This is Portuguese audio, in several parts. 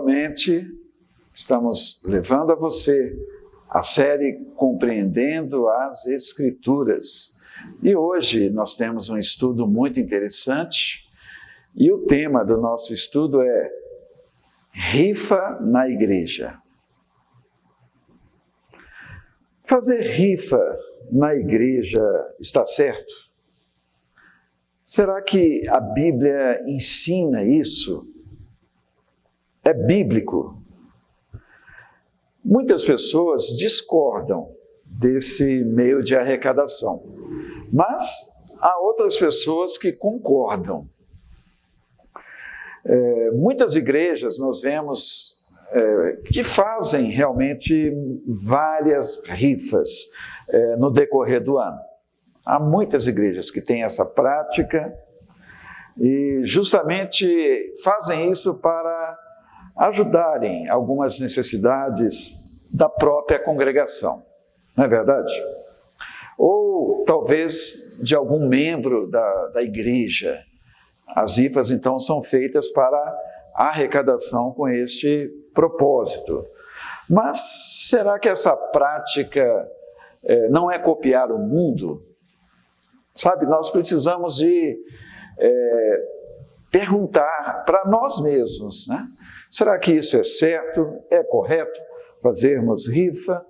novamente estamos levando a você a série Compreendendo as Escrituras. E hoje nós temos um estudo muito interessante e o tema do nosso estudo é rifa na igreja. Fazer rifa na igreja está certo? Será que a Bíblia ensina isso? É bíblico? Muitas pessoas discordam desse meio de arrecadação, mas há outras pessoas que concordam. Muitas igrejas nós vemos que fazem realmente várias rifas no decorrer do ano. Há muitas igrejas que têm essa prática e justamente fazem isso para ajudarem algumas necessidades da própria congregação, não é verdade? Ou talvez de algum membro da igreja. As rifas então são feitas para arrecadação com este propósito. Mas será que essa prática não é copiar o mundo? Sabe, nós precisamos de perguntar para nós mesmos, né? Será que isso é certo? É correto fazermos rifa?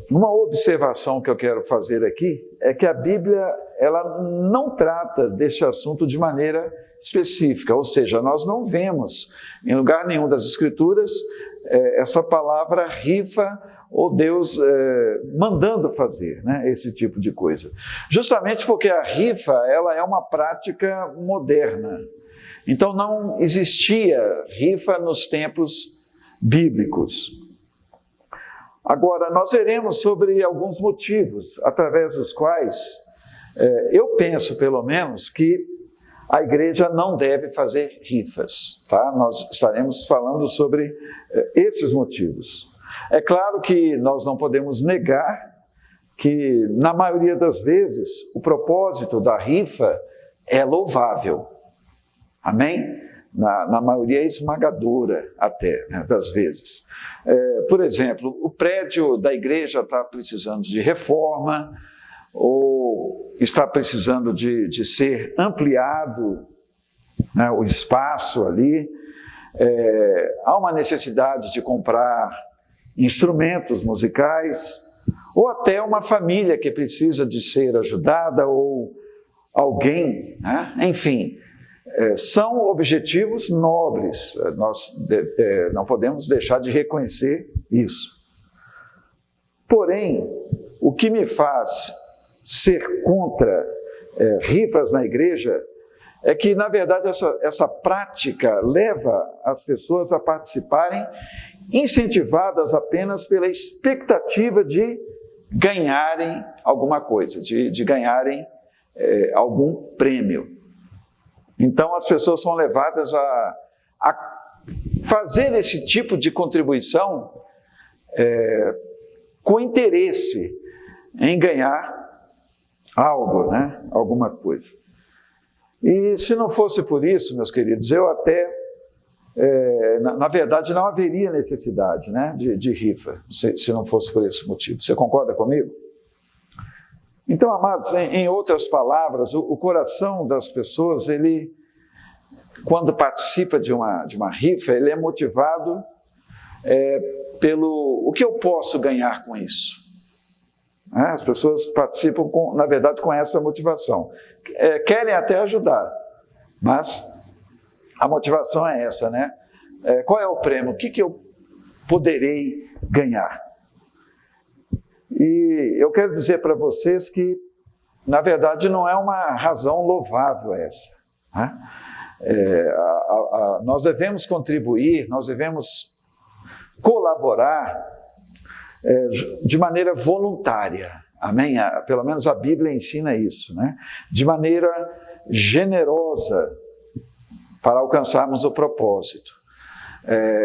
Uma observação que eu quero fazer aqui é que a Bíblia ela não trata deste assunto de maneira específica, ou seja, nós não vemos em lugar nenhum das Escrituras essa palavra rifa ou Deus mandando fazer, né, esse tipo de coisa. Justamente porque a rifa ela é uma prática moderna. Então não existia rifa nos tempos bíblicos. Agora, nós veremos sobre alguns motivos através dos quais eu penso, pelo menos, que a igreja não deve fazer rifas. Tá? Nós estaremos falando sobre esses motivos. É claro que nós não podemos negar que, na maioria das vezes, o propósito da rifa é louvável. Amém? Na maioria esmagadora até, né, das vezes. Por exemplo, o prédio da igreja está precisando de reforma ou está precisando de ser ampliado, né, o espaço ali. Há uma necessidade de comprar instrumentos musicais ou até uma família que precisa de ser ajudada ou alguém, né? Enfim. São objetivos nobres, nós não podemos deixar de reconhecer isso. Porém, o que me faz ser contra rifas na igreja é que, na verdade, essa prática leva as pessoas a participarem incentivadas apenas pela expectativa de ganharem alguma coisa, de ganharem algum prêmio. Então, as pessoas são levadas a fazer esse tipo de contribuição com interesse em ganhar algo, né? Alguma coisa. E se não fosse por isso, meus queridos, eu até, na verdade, não haveria necessidade, né, de rifa, se não fosse por esse motivo. Você concorda comigo? Então, amados, em outras palavras, o coração das pessoas, ele, quando participa de uma rifa, ele é motivado pelo o que eu posso ganhar com isso. As pessoas participam, na verdade, com essa motivação. Querem até ajudar, mas a motivação é essa, né? Qual é o prêmio? O que eu poderei ganhar? E eu quero dizer para vocês que, na verdade, não é uma razão louvável essa. Né? Nós devemos contribuir, nós devemos colaborar de maneira voluntária. Amém? Pelo menos a Bíblia ensina isso, né? De maneira generosa para alcançarmos o propósito.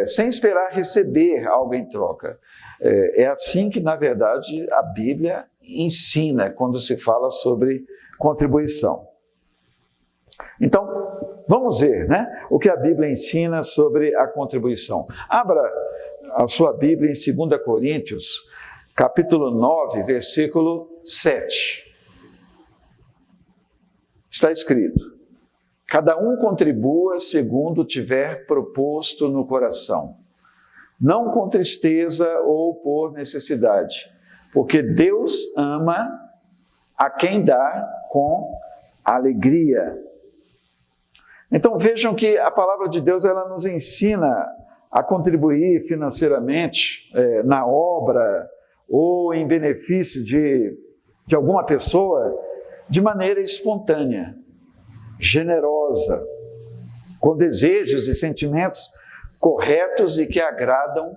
Sem esperar receber algo em troca. É assim que, na verdade, a Bíblia ensina quando se fala sobre contribuição. Então, vamos ver, né, o que a Bíblia ensina sobre a contribuição. Abra a sua Bíblia em 2 Coríntios, capítulo 9, versículo 7. Está escrito: cada um contribua segundo tiver proposto no coração, não com tristeza ou por necessidade, porque Deus ama a quem dá com alegria. Então vejam que a palavra de Deus, ela nos ensina a contribuir financeiramente na obra ou em benefício de alguma pessoa de maneira espontânea, generosa, com desejos e sentimentos corretos e que agradam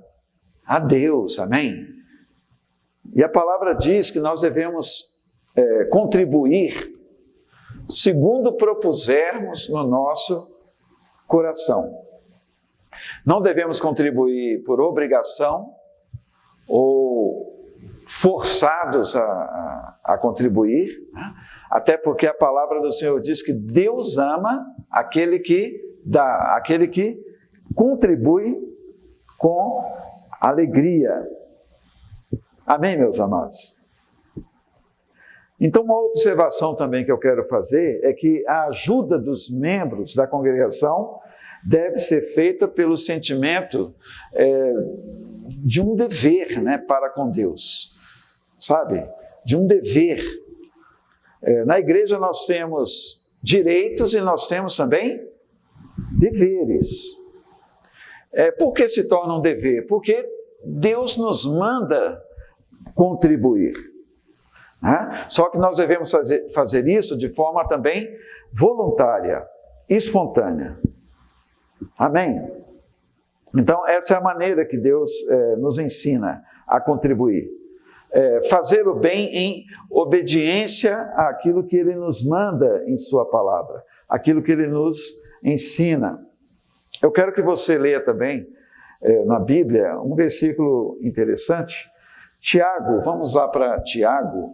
a Deus, amém? E a palavra diz que nós devemos contribuir segundo propusermos no nosso coração. Não devemos contribuir por obrigação ou forçados a contribuir, né? Até porque a palavra do Senhor diz que Deus ama aquele que dá, aquele que contribui com alegria. Amém, meus amados? Então, uma observação também que eu quero fazer é que a ajuda dos membros da congregação deve ser feita pelo sentimento de um dever, né, para com Deus, sabe? De um dever. Na igreja nós temos direitos e nós temos também deveres. Por que se torna um dever? Porque Deus nos manda contribuir. Né? Só que nós devemos fazer isso de forma também voluntária, espontânea. Amém? Então, essa é a maneira que Deus nos ensina a contribuir. Fazer o bem em obediência àquilo que Ele nos manda em Sua palavra, aquilo que Ele nos ensina. Eu quero que você leia também na Bíblia um versículo interessante. Tiago, vamos lá para Tiago.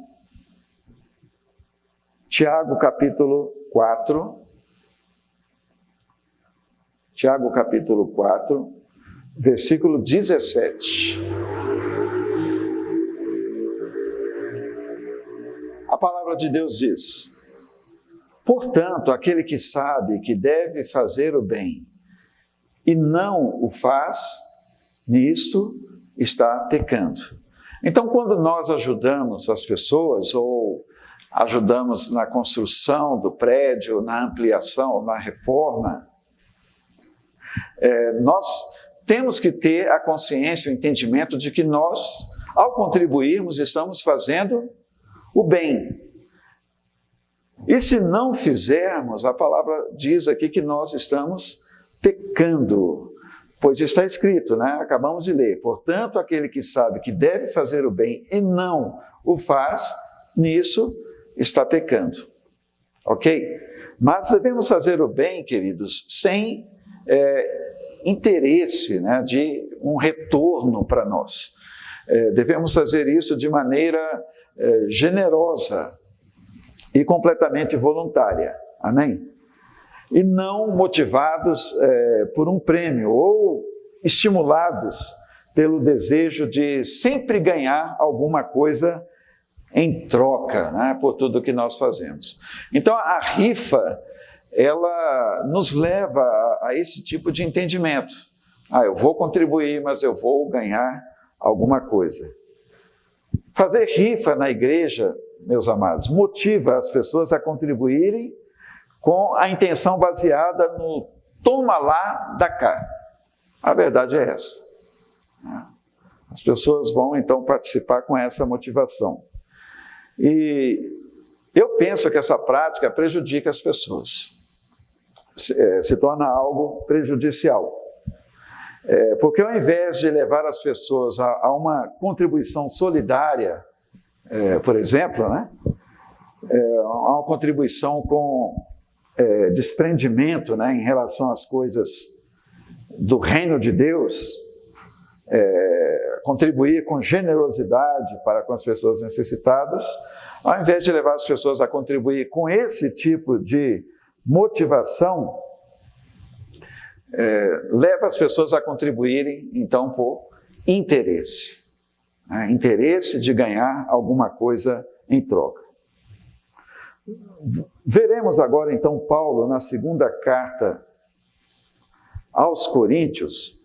Tiago capítulo 4. Tiago capítulo 4, versículo 17. A palavra de Deus diz: portanto, aquele que sabe que deve fazer o bem e não o faz, nisto está pecando. Então, quando nós ajudamos as pessoas ou ajudamos na construção do prédio, na ampliação, na reforma, nós temos que ter a consciência, o entendimento de que nós, ao contribuirmos, estamos fazendo o bem. E se não fizermos, a palavra diz aqui que nós estamos pecando, pois está escrito, né? Acabamos de ler: portanto, aquele que sabe que deve fazer o bem e não o faz, nisso está pecando. Ok? Mas devemos fazer o bem, queridos, sem interesse, né, de um retorno para nós. Devemos fazer isso de maneira generosa e completamente voluntária. Amém? E não motivados por um prêmio ou estimulados pelo desejo de sempre ganhar alguma coisa em troca, né, por tudo que nós fazemos. Então, a rifa, ela nos leva a esse tipo de entendimento. Eu vou contribuir, mas eu vou ganhar alguma coisa. Fazer rifa na igreja, meus amados, motiva as pessoas a contribuírem com a intenção baseada no toma lá, dá cá. A verdade é essa. As pessoas vão, então, participar com essa motivação. E eu penso que essa prática prejudica as pessoas. Se torna algo prejudicial. Porque ao invés de levar as pessoas a uma contribuição solidária, por exemplo, né, a uma contribuição com desprendimento, né, em relação às coisas do reino de Deus, contribuir com generosidade para com as pessoas necessitadas, ao invés de levar as pessoas a contribuir com esse tipo de motivação, leva as pessoas a contribuírem, então, por interesse. Interesse de ganhar alguma coisa em troca. Veremos agora, então, Paulo na segunda carta aos Coríntios,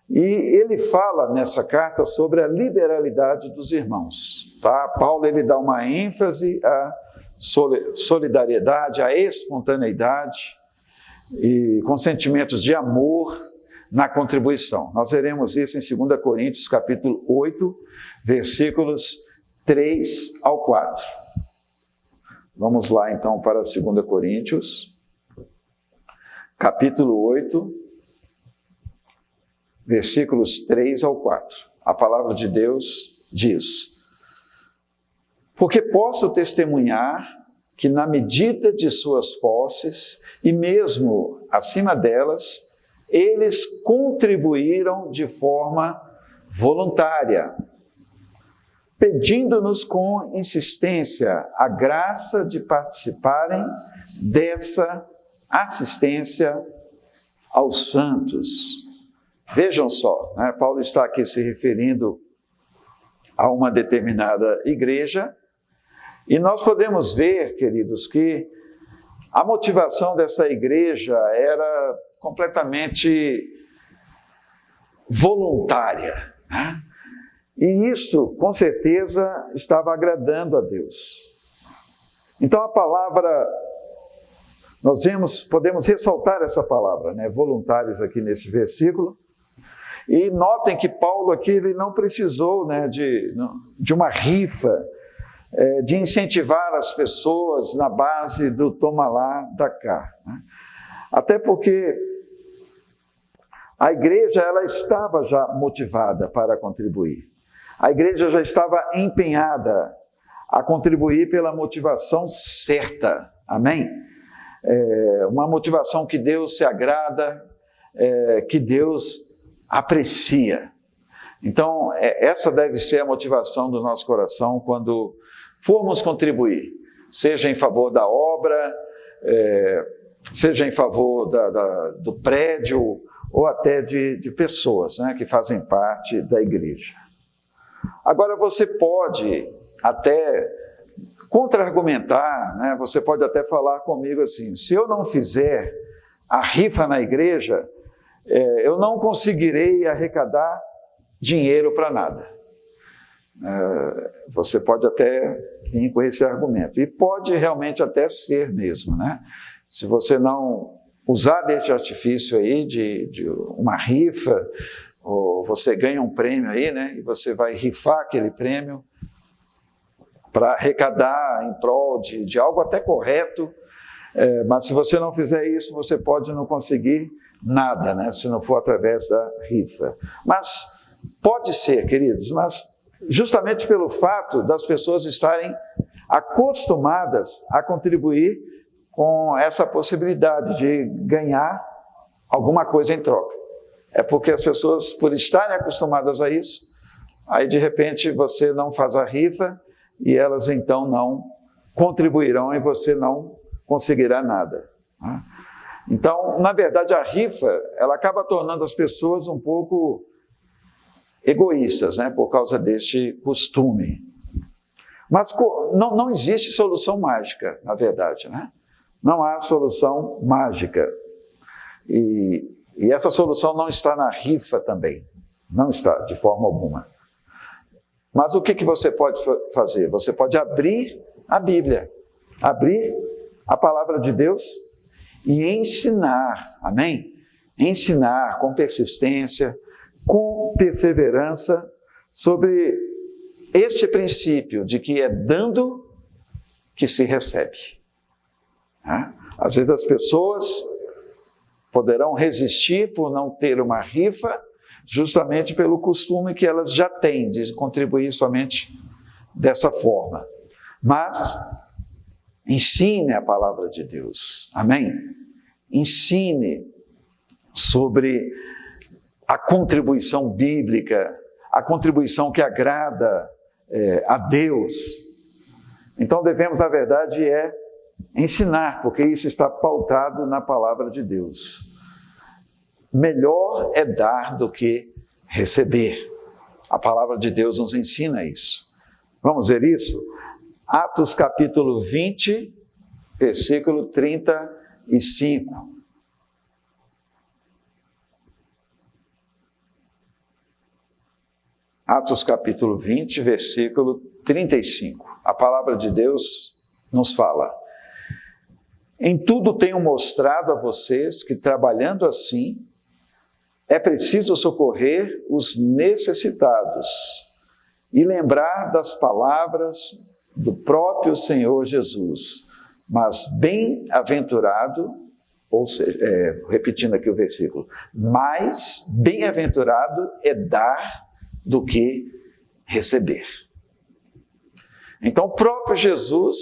e ele fala nessa carta sobre a liberalidade dos irmãos. Tá? Paulo ele dá uma ênfase à solidariedade, à espontaneidade, e com sentimentos de amor na contribuição. Nós veremos isso em 2 Coríntios, capítulo 8, versículos 3 ao 4. Vamos lá, então, para 2 Coríntios, capítulo 8, versículos 3 ao 4. A palavra de Deus diz: porque posso testemunhar que na medida de suas posses, e mesmo acima delas, eles contribuíram de forma voluntária, pedindo-nos com insistência a graça de participarem dessa assistência aos santos. Vejam só, Paulo está aqui se referindo a uma determinada igreja, e nós podemos ver, queridos, que a motivação dessa igreja era completamente voluntária, E isso, com certeza, estava agradando a Deus. Então a palavra, podemos ressaltar essa palavra, voluntários aqui nesse versículo. E notem que Paulo aqui ele não precisou de uma rifa, de incentivar as pessoas na base do toma lá, dá cá. Até porque a igreja ela estava já motivada para contribuir. A igreja já estava empenhada a contribuir pela motivação certa. Amém? Uma motivação que Deus se agrada, que Deus aprecia. Então, essa deve ser a motivação do nosso coração quando formos contribuir, seja em favor da obra, seja em favor do prédio, ou até de pessoas que fazem parte da igreja. Agora, você pode até contra-argumentar, você pode até falar comigo assim: se eu não fizer a rifa na igreja, eu não conseguirei arrecadar dinheiro para nada. Você pode até vir com esse argumento, e pode realmente até ser mesmo, Se você não usar desse artifício aí de uma rifa, ou você ganha um prêmio aí, e você vai rifar aquele prêmio para arrecadar em prol de algo até correto, mas se você não fizer isso, você pode não conseguir nada, se não for através da rifa. Mas pode ser, queridos, mas justamente pelo fato das pessoas estarem acostumadas a contribuir com essa possibilidade de ganhar alguma coisa em troca. É porque as pessoas, por estarem acostumadas a isso, aí de repente você não faz a rifa e elas então não contribuirão e você não conseguirá nada. Então, na verdade, a rifa, ela acaba tornando as pessoas um pouco egoístas, por causa deste costume. Mas não existe solução mágica, na verdade, Não há solução mágica. E essa solução não está na rifa também. Não está, de forma alguma. Mas o que você pode fazer? Você pode abrir a Bíblia, abrir a palavra de Deus e ensinar, amém? Ensinar com persistência, com perseverança, sobre este princípio de que é dando que se recebe. Às vezes as pessoas poderão resistir por não ter uma rifa, justamente pelo costume que elas já têm de contribuir somente dessa forma. Mas ensine a palavra de Deus, amém? Ensine sobre a contribuição bíblica, a contribuição que agrada a Deus. Então devemos, na verdade, ensinar, porque isso está pautado na palavra de Deus. melhor é dar do que receber. A palavra de Deus nos ensina isso. Vamos ver isso? Atos capítulo 20, versículo 35. Atos capítulo 20, versículo 35. A palavra de Deus nos fala: em tudo tenho mostrado a vocês que, trabalhando assim, é preciso socorrer os necessitados e lembrar das palavras do próprio Senhor Jesus. Mas bem-aventurado, ou seja, repetindo aqui o versículo, mais bem-aventurado é dar do que receber. Então, o próprio Jesus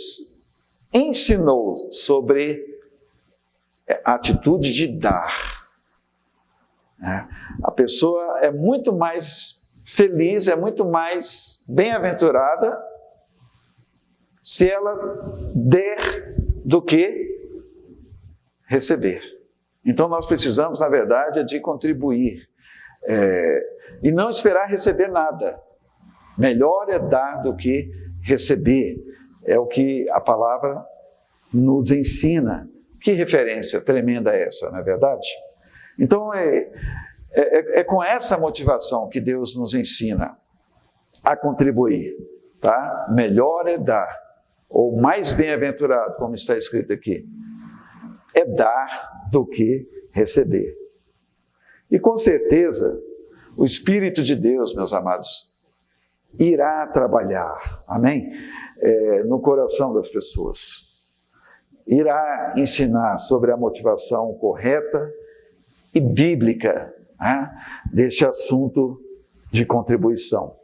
ensinou sobre a atitude de dar. A pessoa é muito mais feliz, é muito mais bem-aventurada se ela der do que receber. Então, nós precisamos, na verdade, de contribuir e não esperar receber nada. Melhor é dar do que receber. É o que a palavra nos ensina. Que referência tremenda é essa, não é verdade? Então, é com essa motivação que Deus nos ensina a contribuir. Tá? Melhor é dar, ou mais bem-aventurado, como está escrito aqui, é dar do que receber. E com certeza, o Espírito de Deus, meus amados, irá trabalhar, amém? No coração das pessoas. Irá ensinar sobre a motivação correta e bíblica deste assunto de contribuição.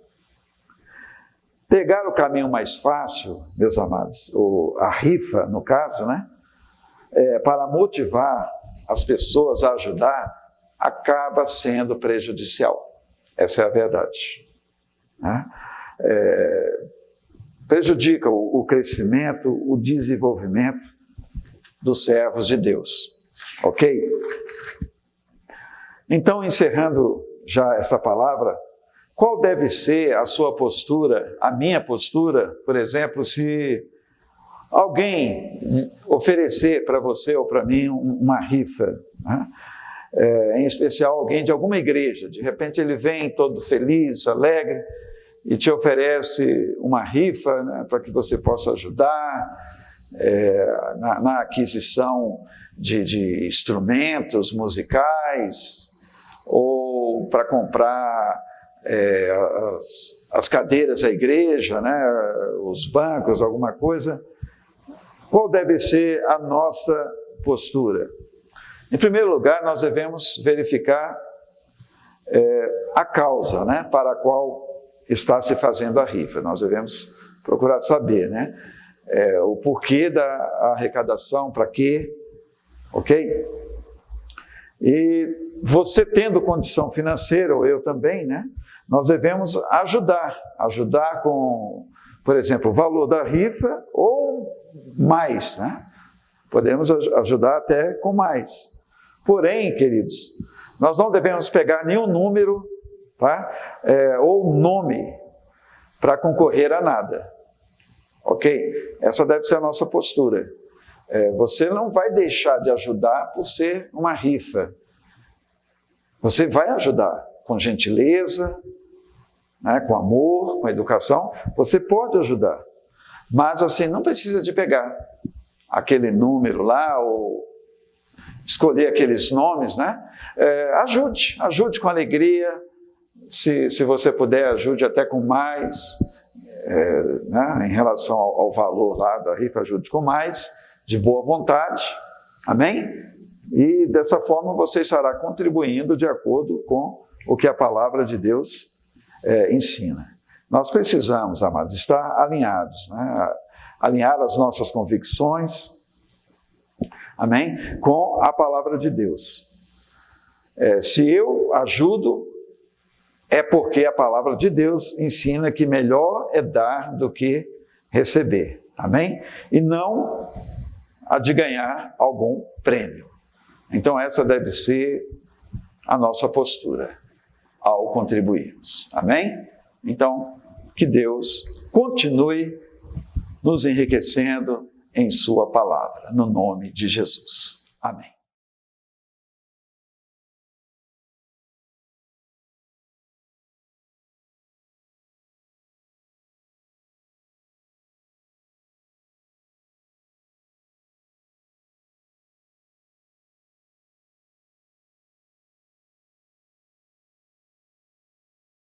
Pegar o caminho mais fácil, meus amados, a rifa, no caso, para motivar as pessoas a ajudar, acaba sendo prejudicial. Essa é a verdade. Prejudica o crescimento, o desenvolvimento dos servos de Deus. Ok? Então, encerrando já essa palavra, qual deve ser a sua postura, a minha postura, por exemplo, se alguém oferecer para você ou para mim uma rifa, em especial alguém de alguma igreja, de repente ele vem todo feliz, alegre, e te oferece uma rifa para que você possa ajudar na aquisição de instrumentos musicais, ou para comprar as cadeiras da igreja, os bancos, alguma coisa. Qual deve ser a nossa postura? Em primeiro lugar, nós devemos verificar a causa para a qual está se fazendo a rifa. Nós devemos procurar saber o porquê da arrecadação, para quê, ok? E você tendo condição financeira, ou eu também, nós devemos ajudar com, por exemplo, o valor da rifa ou mais, Podemos ajudar até com mais. Porém, queridos, nós não devemos pegar nenhum número, ou nome para concorrer a nada. Ok? Essa deve ser a nossa postura. Você não vai deixar de ajudar por ser uma rifa. Você vai ajudar com gentileza, com amor, com educação. Você pode ajudar. Mas assim, não precisa de pegar aquele número lá, ou escolher aqueles nomes, ajude com alegria. Se você puder, ajude até com mais, em relação ao valor lá da rifa, ajude com mais, de boa vontade, amém? E dessa forma você estará contribuindo de acordo com o que a palavra de Deus ensina. Nós precisamos, amados, estar alinhados, alinhar as nossas convicções, amém? Com a palavra de Deus. Se eu ajudo, é porque a palavra de Deus ensina que melhor é dar do que receber, amém? E não a de ganhar algum prêmio. Então essa deve ser a nossa postura ao contribuirmos. Amém? Então, que Deus continue nos enriquecendo em sua palavra, no nome de Jesus. Amém.